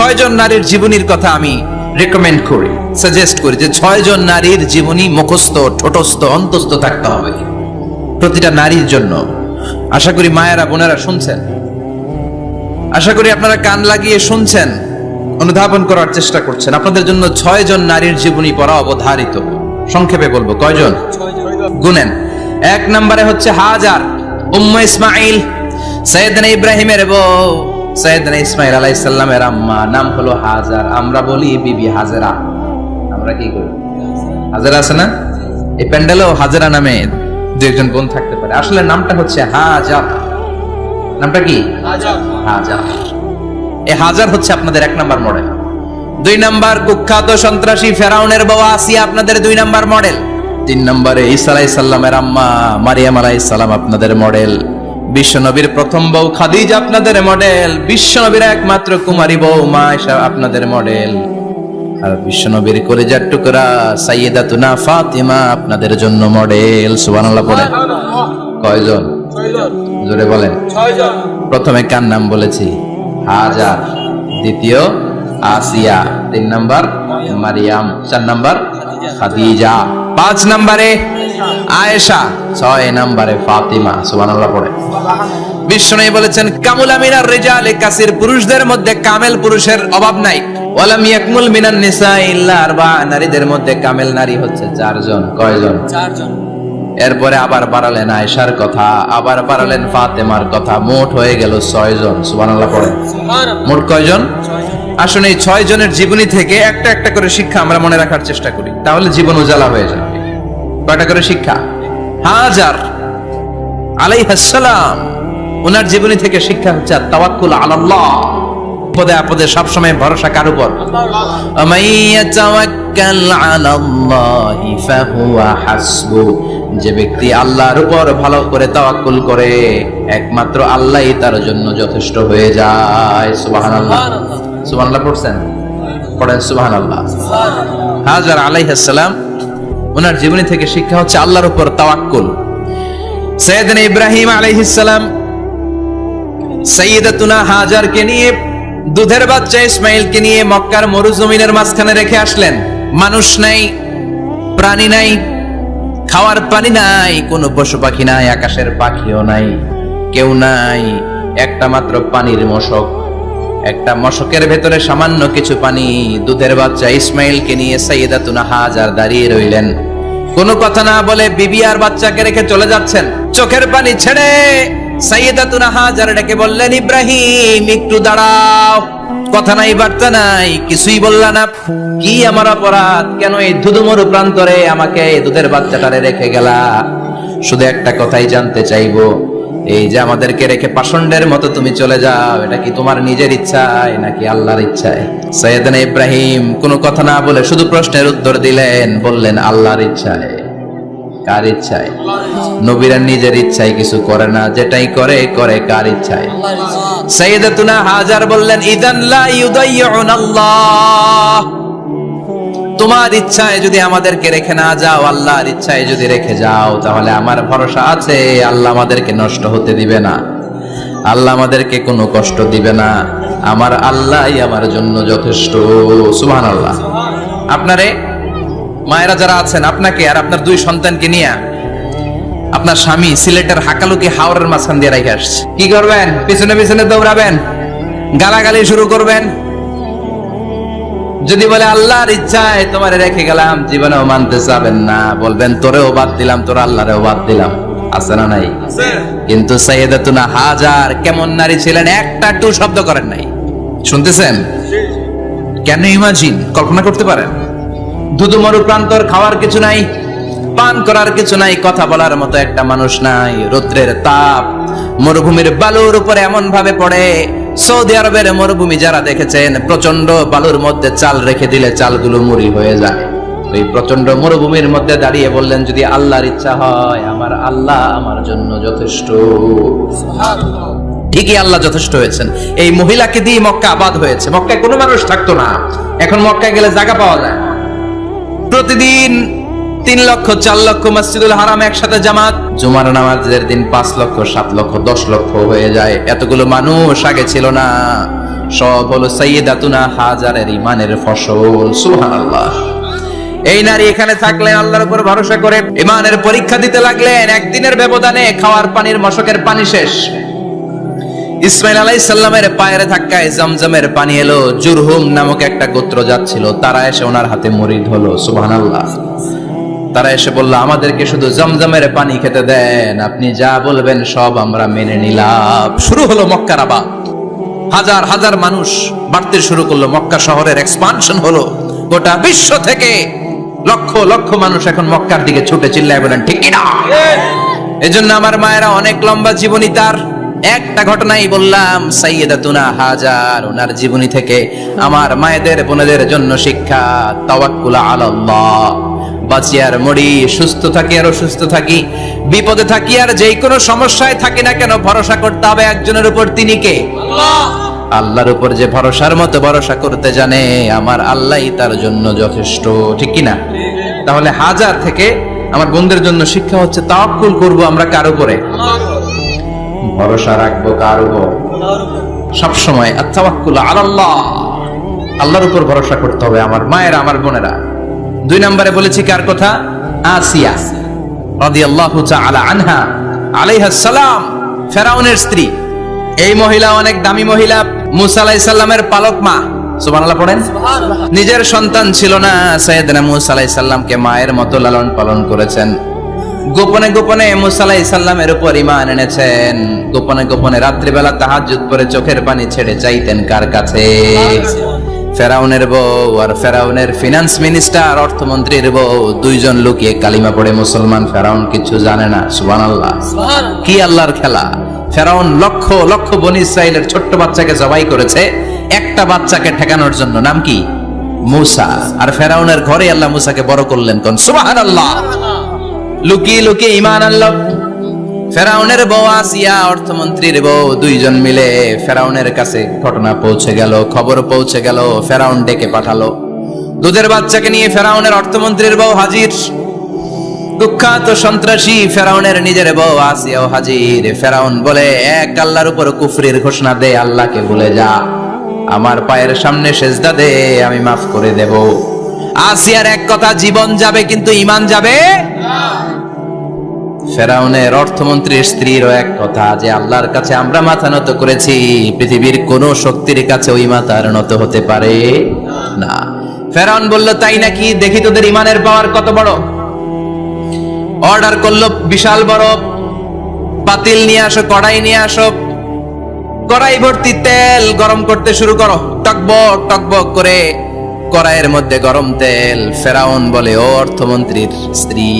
6 জন নারীর জীবনীর কথা আমি রেকমেন্ড করি, সাজেস্ট করি যে 6 জন নারীর জীবনী মুখস্থ, ঠোঁটস্থ, অন্তস্থ থাকতে হবে প্রতিটা নারীর জন্য। আশা করি মায়েরা, বোনেরা শুনছেন, আশা করি আপনারা কান লাগিয়ে শুনছেন, অনুধাবন করার চেষ্টা করছেন। আপনাদের জন্য 6 জন নারীর জীবনী পড়া অবধারিত। সংক্ষেপে বলবো, কয়জন গুনেন। 1 নম্বরে হচ্ছে হাজার, উম্মে ইসমাইল, সাইয়েদনা ইব্রাহিমের বউ, সাইয়েদনা ইসমাইল আলাইহিস সালামের আম্মা, নাম হলো হাজার। আমরা বলি বিবি হাজেরা, আমরা কি করি? হাজেরা আছে না? এই প্যান্ডেলেও হাজেরা নামে দু একজন বোন থাকতে পারে, আসলে নামটা হচ্ছে হাজার। নামটা কি? হাজার। এই হাজার হচ্ছে আপনাদের 1 নাম্বার মডেল। 2 নাম্বার কুখ্যাত সন্ত্রাসী ফেরাউনের বউ আসিয়া আপনাদের 2 নাম্বার মডেল। 3 নম্বরে ঈসা আলাইহিস সালামের আম্মা মারিয়াম আলাইহিস সালাম আপনাদের মডেল। বিশ্বনবীর প্রথম বউ খাদিজা আপনাদের মডেল। বিশ্বনবীর একমাত্র কুমারী বউ মা আয়েশা আপনাদের মডেল। আর বিশ্বনবীর কলিজার টুকরা সাইয়্যিদাতুনা ফাতিমা আপনাদের জন্য মডেল। সুবহানাল্লাহ পড়েন। কয়জন? 6 জন। জোরে বলেন। 6 জন। প্রথমে কার নাম বলেছি? হাজার, দ্বিতীয় আসিয়া, 3 নাম্বার মারিয়াম, 4 নাম্বার খাদিজা, 5 নম্বরে আয়েশা, 6 নম্বরে ফাতিমা। সুবহানাল্লাহ পড়ে। বিশ্বনবী বলেছেন কামুলা মিনার রিজালে কাসির, পুরুষদের মধ্যে কামেল পুরুষের অভাব নাই। ওয়ালাম ইয়াকমুল মিনান নিসা ইল্লা 4, নারীদের মধ্যে কামেল নারী হচ্ছে 4 জন। কয়জন? 4 জন। এরপরে আবার বাড়ালেন আয়েশার কথা, আবার বাড়ালেন ফাতেমার কথা, মোট হয়ে গেল 6 জন। সুবহানাল্লাহ পড়ে। মোট কয়জন? 6 জন। আসলে এই 6 জনের জীবনী থেকে একটা একটা করে শিক্ষা আমরা মনে রাখার চেষ্টা করি, তাহলে জীবন উজালা হয়ে যাবে। কয়টা করে শিক্ষা? হাজার আলাইহিস সালাম, ওনার জীবনী থেকে শিক্ষা হচ্ছে তাওয়াক্কুল আলাল্লাহ, বিপদে আপদে সব সময় ভরসা কার উপর? আমাইয়া তাওয়াক্কাল আলাল্লাহি ফাহুয়া হাসবু, যে ব্যক্তি আল্লাহর উপর ভালো করে তাওয়াক্কুল করে একমাত্র আল্লাহই তার জন্য যথেষ্ট হয়ে যায়। সুবহানাল্লাহ। সুবহানাল্লাহ পড়ছেন? পড়েন সুবহানাল্লাহ। হাজার আলাইহিস সালাম, ওনার জীবনী থেকে শিক্ষা হচ্ছে আল্লাহর উপর তাওয়াক্কুল। সাইয়েদনা ইব্রাহিম আলাইহিস সালাম সাইয়্যিদাতুনা হাজারকে নিয়ে, দুধের বাচ্চা ইসমাইলকে নিয়ে মক্কার মরুজমিনের মাঝখানে রেখে আসলেন। মানুষ নাই, প্রাণী নাই, খাওয়ার পানি নাই, কোনো পশু পাখি নাই, আকাশের পাখিও নাই, কেউ নাই, একটা মাত্র পানির মশক। একটা মশকের ভেতরে সামান্য কিছু পানি। দুধের বাচ্চা ইসমাইলকে নিয়ে সাইয়্যিদাতুনা হাজার দাঁড়িয়ে রইলেন, কোনো কথা না বলে বিবি আর বাচ্চাকে রেখে চলে যাচ্ছেন। চোখের পানি ছেড়ে সাইয়্যিদাতুনা হাজার ডেকে বললেন, ইব্রাহিম একটু দাঁড়াও। কথা নাই, বার্তা নাই, কিছুই বললা না। কি আমার অপরাধ? কেন এই ধুধুমরু প্রান্তরে আমাকে দুধের বাচ্চাটারে রেখে গেলা? শুধু একটা কথাই জানতে চাইবো, এই যে আমাদেরকে রেখে পাষণ্ডের মতো তুমি চলে যাও, এটা কি তোমার নিজের ইচ্ছায় নাকি আল্লাহর ইচ্ছায়? সাইয়েদনা ইব্রাহিম কোনো কথা না বলে শুধু প্রশ্নের উত্তর দিলেন, বললেন আল্লাহর ইচ্ছায়। কার ইচ্ছায়? নবীরা নিজের ইচ্ছায় কিছু করে না, যেটাই করে করে কার ইচ্ছায়? সাইয়্যিদাতুনা হাজার বললেন, ইদান লা ইউদাইয়ুনাল্লাহ, তোমার ইচ্ছায় যদি আমাদেরকে রেখে না যাও, আল্লাহর ইচ্ছায় যদি রেখে যাও, তাহলে আমার ভরসা আছে আল্লাহ আমাদেরকে নষ্ট হতে দিবে না, আল্লাহ আমাদেরকে কোনো কষ্ট দিবে না, আমার আল্লাহই আমার জন্য যথেষ্ট। সুবহানাল্লাহ। আপনারে মায়েরা যারা আছেন, আপনাকে আর আপনার 2 সন্তানকে নিয়ে আপনার স্বামী সিলেটের হাকালুকি হাওরের মাঝখান দিয়ে রেখে আসছে, কি করবেন? পিছনে পিছনে দৌড়াবেন, গালাগালি শুরু করবেন। যদি বলে আল্লাহর ইচ্ছায় তোমারে রেখে গেলাম, জীবনেও মানতে চাবেন না, বলবেন তোরেও বাদ দিলাম, তোর আল্লাহরেও বাদ দিলাম। আছে না নাই? কিন্তু সাইয়্যিদাতুনা হাজার কেমন নারী ছিলেন? একটা টু শব্দ করেন নাই। শুনতেছেন? কেন ইমাজিন, কল্পনা করতে পারেন? ধুধুমরু প্রান্তর, খাওয়ার কিছু নাই, পান করার কিছু নাই, কথা বলার মতো একটা মানুষ নাই, রৌদ্রের তাপ মরুভূমির বালুর উপরে এমন ভাবে পড়ে। সৌদি আরবের মরুভূমি যারা দেখেছেন, প্রচন্ড বালুর মধ্যে চাল রেখে দিলে চালগুলো মুড়ি হয়ে যায়। ওই প্রচন্ড মরুভূমির মধ্যে দাঁড়িয়ে বললেন, যদি আল্লাহর ইচ্ছা হয়, আমার আল্লাহ আমার জন্য যথেষ্ট। ঠিকই আল্লাহ যথেষ্ট হয়েছেন। এই মহিলাকে দিয়ে মক্কা আবাদ হয়েছে। মক্কায় কোনো মানুষ থাকতো না, এখন মক্কায় গেলে জায়গা পাওয়া যায়। প্রতিদিন 3 লক্ষ 4 লক্ষ মসজিদুল হারাম একসাথে জামাত, জুমার নামাজের দিন 5 লক্ষ 7 লক্ষ 10 লক্ষ হয়ে যায়। এতগুলো মানুষ আগে ছিল না। সব হলো সাইয়্যিদাতুনা হাজারের ইমানের ফসল। সুবহানাল্লাহ। এই নারী এখানে থাকলেন আল্লাহর উপর ভরসা করে, ইমানের পরীক্ষা দিতে লাগলেন। একদিনের ব্যবধানে খাওয়ার পানির মশকের পানি শেষ। ইসমাইল আলাইহিস সালামের পায়ের ধাক্কায় জমজমের পানি এলো। জুরহুম নামক একটা গোত্র যাচ্ছিল, তারা এসে ওনার হাতে মুরিদ হলো। সুবহানাল্লাহ। তারা এসে বলল, আমাদেরকে শুধু জমজমের পানি খেতে দেন, আপনি যা বলবেন সব আমরা মেনে নিলাম। শুরু হলো মক্কার আবাদ। হাজার হাজার মানুষ বাড়তে শুরু করলো, মক্কা শহরের এক্সপানশন হলো। গোটা বিশ্ব থেকে লক্ষ লক্ষ মানুষ এখন মক্কার দিকে ছুটে চিল্লায় বলেন ঠিক কিনা? এজন্য আমার মায়েরা অনেক লম্বা জীবনী, তার একটা ঘটনাই বললাম, সাইয়্যিদাতুনা হাজার, ওনার জীবনী থেকে আমার মায়েদের বোনেদের জন্য শিক্ষা। তাওয়াক্কুল আলাল্লাহ। বাঁচি আর মরি, সুস্থ থাকি আর অসুস্থ থাকি, বিপদে থাকি আর যেই কোনো সমস্যায় থাকি না কেন, ভরসা করতে হবে একজনের উপর। তিনি কে? আল্লাহ। আল্লাহর উপর যে ভরসার মতো ভরসা করতে জানে, আমার আল্লাহই তার জন্য যথেষ্ট। ঠিক কিনা? তাহলে হাজার থেকে আমার বন্ধুদের জন্য শিক্ষা হচ্ছে, তাওয়াক্কুল করব আমরা কার উপরে? ভরসা রাখবো কার উপর? সব সময় আত-তাওয়াক্কুল আলাল্লাহ, আল্লাহর উপর ভরসা করতে হবে আমার মায়েরা, আমার বোনেরা। 2 নম্বরে বলেছি কার কথা? আসিয়া রাদিয়াল্লাহু তাআলা আনহা আলাইহাস সালাম, ফেরাউনের স্ত্রী। এই মহিলা অনেক দামি মহিলা, মুসা আলাইহিস সালামের পালক মা। সুবহানাল্লাহ পড়েন। নিজের সন্তান ছিল না, সাইয়েদনা মুসা আলাইহিস সালামকে মায়ের মতো লালন পালন করেছেন। গোপনে গোপনে মুসা আলাইহিস সালামের উপর ঈমান এনেছেন। গোপনে গোপনে রাত্রিবেলা তাহাজ্জুদ পড়ে চোখের পানি ছেড়ে চাইতেন কার কাছে? ফেরাউনের বউ আর ফেরাউনের ফিনান্স মিনিস্টার, অর্থমন্ত্রীর বউ, দুইজন লুকিয়ে কালিমা পড়ে মুসলমান। ফেরাউন কিছু জানে না। সুবহানাল্লাহ। কি আল্লাহর খেলা! ফেরাউন লক্ষ লক্ষ বনী ইসরাইলের ছোট্ট বাচ্চাকে জবাই করেছে একটা বাচ্চাকে ঠেকানোর জন্য। নাম কি? মুসা। আর ফেরাউনের ঘরে আল্লাহ মুসাকে বড় করলেন। কোন? সুবহানাল্লাহ। লুকিয়ে লুকিয়ে ঈমান আনলো। ফেরাউনের বউ আসিয়া, অর্থমন্ত্রীর বউ, দুইজন মিলে ফেরাউনের কাছে ঘটনা পৌঁছে গেল, খবর পৌঁছে গেল। ফেরাউন ডেকে পাঠালো। দুধের বাচ্চাকে নিয়ে ফেরাউনের অর্থমন্ত্রীর বউ হাজির। কুখ্যাত সন্ত্রাসী ফেরাউনের নিজের বউ আসিয়াও হাজির। ফেরাউন বলে, এক আল্লাহর উপর কুফরির ঘোষণা দে, আল্লাহকে ভুলে যা, আমার পায়ের সামনে সেজদা দে, আমি মাফ করে দেব। আসিয়ার এক কথা, জীবন যাবে কিন্তু ঈমান যাবে না। ফেরাউনের অর্থমন্ত্রীর স্ত্রীরও এক কথা, যে আল্লাহর কাছে আমরা মাথা নত করেছি, পৃথিবীর কোন শক্তির কাছে ওই মাথার নত হতে পারে না। ফেরাউন বলল, তাই নাকি? দেখি তোদের ঈমানের পাওয়ার কত বড়। অর্ডার করলো, বিশাল বড় পাতিল নিয়ে আসো, কড়াই নিয়ে আসো, কড়াই ভর্তি তেল গরম করতে শুরু করো। টকবক টকবক করে কড়াইয়ের মধ্যে গরম তেল। ফেরাউন বলে, ও অর্থমন্ত্রীর স্ত্রী,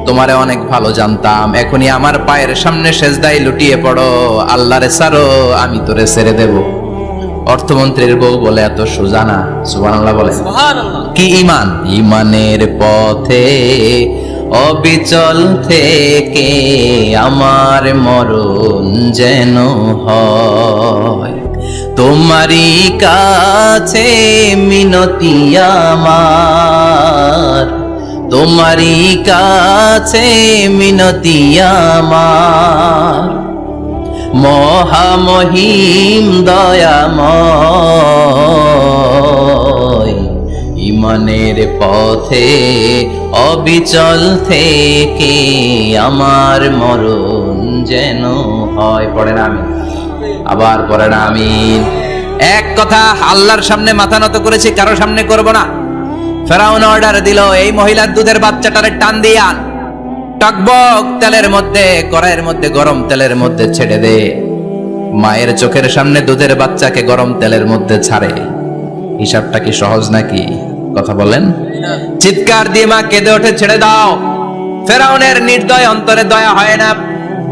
তোমারে অনেক ভালো জানতাম, এখনই আমার পায়ের সামনে সেজদায় লুটিয়ে পড়ো, আল্লাহরে ছাড়ো, আমি তোরে ছেড়ে দেব। অর্থমন্ত্রীর বউ বলে, এত সোজা না। সুবহানাল্লাহ বলে। কি ঈমান? ঈমানের পথে অবিচল থেকে আমার মরণ যেন হয়, তোমারই কাছে মিনতি আমার, তোমারই কাছে মিনতি আমার, মহামহিম দয়াময়, ঈমানের পথে অবিচল থেকে আমার মরণ যেন হয়। পড়েন আমিন। আবার পড়েন আমিন। এক কথা, আল্লাহর সামনে মাথা নত করেছি, কারো সামনে করব না। ফেরাউন অর্ডার দিল, এই মহিলার দুধের বাচ্চাটারে টান দিয়ে আন, টকবক তেলের মধ্যে, কড়াইয়ের মধ্যে গরম তেলের মধ্যে ছেড়ে দে। মায়ের চোখের সামনে দুধের বাচ্চাকে গরম তেলের মধ্যে ছাড়ে। হিসাবটা কি সহজ নাকি? কথা বলেন। চিৎকার দিয়ে মা কেঁদে ওঠে, ছেড়ে দাও। ফেরাউনের নির্দয় অন্তরে দয়া হয় না।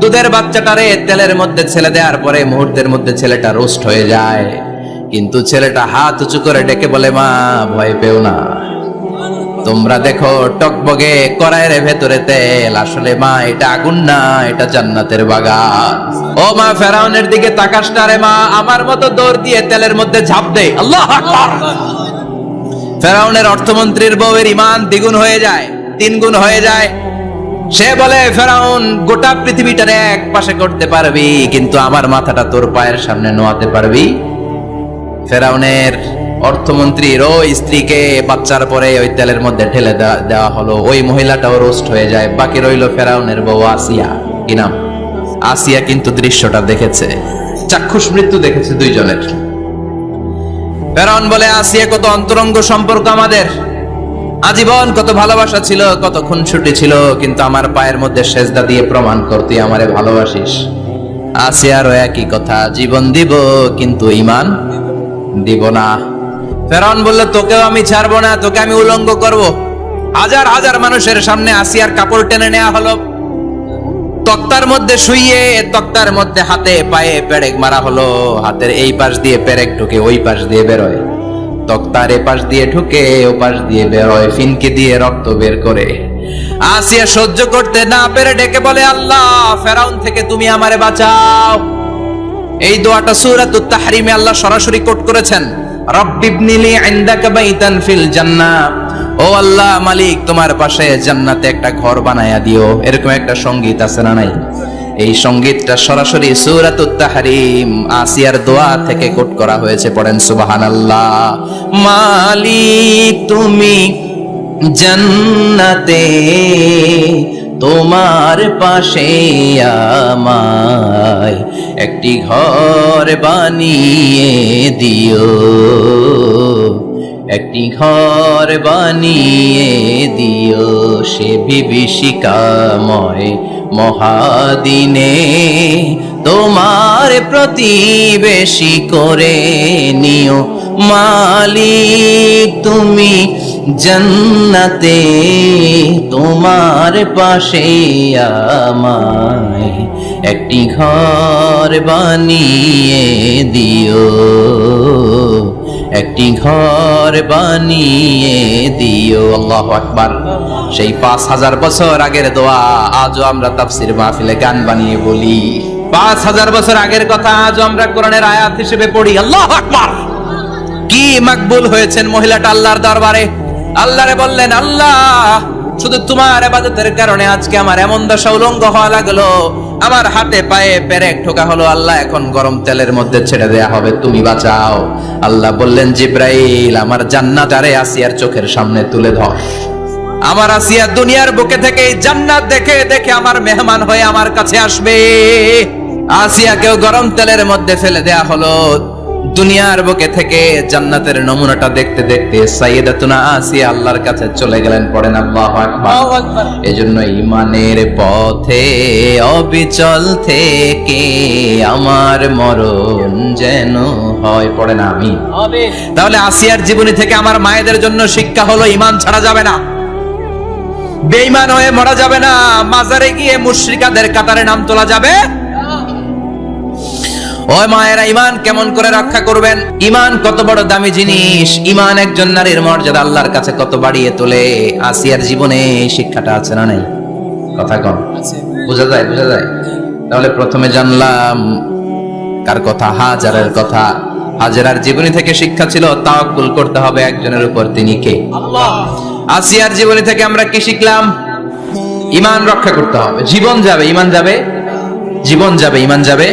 দুধের বাচ্চাটারে তেলের মধ্যে ছেড়ে দেওয়ার পরে মুহূর্তের মধ্যে ছেলেটা রোস্ট হয়ে যায়। কিন্তু ছেলেটা হাত উঁচু করে ডেকে বলে, মা ভয় পেও না, তোমরা দেখো টকবগে কড়াইয়ের ভেতরে তেল, আসলে মা এটা আগুন না, এটা জান্নাতের বাগান। ও মা, ফেরাউনের দিকে তাকাস না রে মা, আমার মতো দৌড় দিয়ে তেলের মধ্যে ঝাঁপ দে। আল্লাহু আকবার। ফেরাউনের অর্থমন্ত্রীর বউয়ের ঈমান দ্বিগুণ হয়ে যায়, 3 গুণ হয়ে যায়। সে বলে, ফেরাউন, গোটা পৃথিবীটারে এক পাশে করতে পারবি, কিন্তু আমার মাথাটা তোর পায়ের সামনে নোয়াতে পারবি ফেরাউনের অর্থমন্ত্রীর ওই স্ত্রীকে বাচ্চার পরে ওই তেলের মধ্যে ঢেলে দেওয়া হলো, ওই মহিলাটাও রোস্ট হয়ে যায়, বাকি রইল ফেরাউনের বউ আসিয়া। কি নাম? আসিয়া কিন্তু দৃশ্যটা দেখেছে, চাক্ষুষ মৃত্যু দেখেছে দুইজনের। ফেরাউন বলে, আসিয়া কত অন্তরঙ্গ সম্পর্ক আমাদের, আজীবন কত ভালোবাসা ছিল, কত খুনসুটি ছিল, কিন্তু আমার পায়ের মধ্যে সেজদা দিয়ে প্রমাণ কর তুই আমারে ভালোবাসিস। আসিয়ারও একই কথা, জীবন দিব কিন্তু ঈমান দিব না। ফেরাউন বলল, তোকেও আমি ছাড়বো না, তোকে আমি উলঙ্গ করব। হাজার হাজার মানুষের সামনে আসিয়ার কাপড় টেনে নেওয়া হলো, তক্তার মধ্যে শুইয়ে তক্তার মধ্যে হাতে পায়ে পেরেক মারা হলো। হাতের এই পাশ দিয়ে পেরেক ঢুকে ওই পাশ দিয়ে বেরোয়, তক্তার এ পাশ দিয়ে ঢুকে ও পাশ দিয়ে বেরোয়, ফিনকে দিয়ে রক্ত বের করে। আসিয়া সহ্য করতে না পেরে ডেকে বলে, আল্লাহ, ফেরাউন থেকে তুমি আমারে বাঁচাও। এই দোয়াটা সূরাতুত তাহরিমে আল্লাহ সরাসরি কোট করেছেন, রব্বিবনিলি ইনদাকা বাইতান ফিল জান্নাহ। ও আল্লাহ মালিক, তোমার পাশে জান্নাতে একটা ঘর বানায়া দিও। এরকম একটা সঙ্গীত আছে না নাই? এই সঙ্গীতটা সরাসরি সূরাতুত তাহরিম আসিয়ার দোয়া থেকে কোট করা হয়েছে। পড়েন সুবহানাল্লাহ। মালিক তুমি জান্নাতে তোমার পাশে আমায় একটি ঘর বানিয়ে দিও, একটি ঘর বানিয়ে দিও, সে বিভীষিকাময় মহাদিনে তোমার প্রতিবেশী করে নিও। মালিক তুমি জান্নাতে তোমার পাশে আমায় একটি ঘর বানিয়ে দিও, একটি ঘর বানিয়ে দিও। আল্লাহু আকবার। সেই 5000 বছর আগের দোয়া আজও আমরা তাফসীর মাহফিলে গান বানিয়ে বলি। 5000 বছর আগের কথা আজও আমরা কোরআনের আয়াত হিসেবে পড়ি। আল্লাহু আকবার। কি মাকবুল হয়েছেন মহিলাটা আল্লাহর দরবারে। আল্লাহরে বললেন, আল্লাহ, শুধু তোমার ইবাদতের কারণে আজকে আমার এমন দশা উলঙ্গ হওয়া লাগলো, আমার হাতে পায়ে পেরেক ঠোকা হলো। আল্লাহ, এখন গরম তেলের মধ্যে ছেড়ে দেয়া হবে, তুমি বাঁচাও। আল্লাহ বললেন, জিব্রাইল, আমার জান্নাত আরে আসিয়ার চোখের সামনে তুলে ধর। আমার আসিয়া দুনিয়ার বুকে থেকে জান্নাত দেখে দেখে আমার মেহমান হয়ে আমার কাছে আসবে। আসিয়াকেও গরম তেলের মধ্যে ফেলে দেয়া হলো। দুনিয়ার বুকে থেকে জান্নাতের নমুনাটা দেখতে দেখতে সাইয়েদাতুনা আসিয়া আল্লাহর কাছে চলে গেলেন। পড়েন আল্লাহু আকবার। এজন্য ঈমানের পথে অবিচল থেকে আমার মরণ যেন হয়। পড়েন আমিন। তাহলে আসিয়ার জীবনী থেকে আমার মায়েদের জন্য শিক্ষা হলো, ঈমান ছাড়া যাবে না, বেঈমান হয়ে মরা যাবে না, মাজারে গিয়ে মুশরিকাদের কাতারে নাম তোলা যাবে। ওই মায়েরা ঈমান কেমন করে রক্ষা করবেন? ঈমান কত বড় দামি জিনিস। ঈমান একজন নারীর মর্যাদা আল্লাহর কাছে কত বাড়িয়ে তোলে। আসিয়ার জীবনে এই শিক্ষাটা আছে না নাই? কথা কম বোঝা যায়? বোঝা যায়। তাহলে প্রথমে জানলাম কার কথা? হাজারের কথা। হাজারার জীবনী থেকে শিক্ষা ছিল তাওয়াক্কুল করতে হবে একজনের উপর, তিনি কে? আল্লাহ। আসিয়ার জীবনী থেকে আমরা কি শিখলাম? ঈমান রক্ষা করতে হবে। জীবন যাবে, ঈমান যাবে, জীবন যাবে, ঈমান যাবে।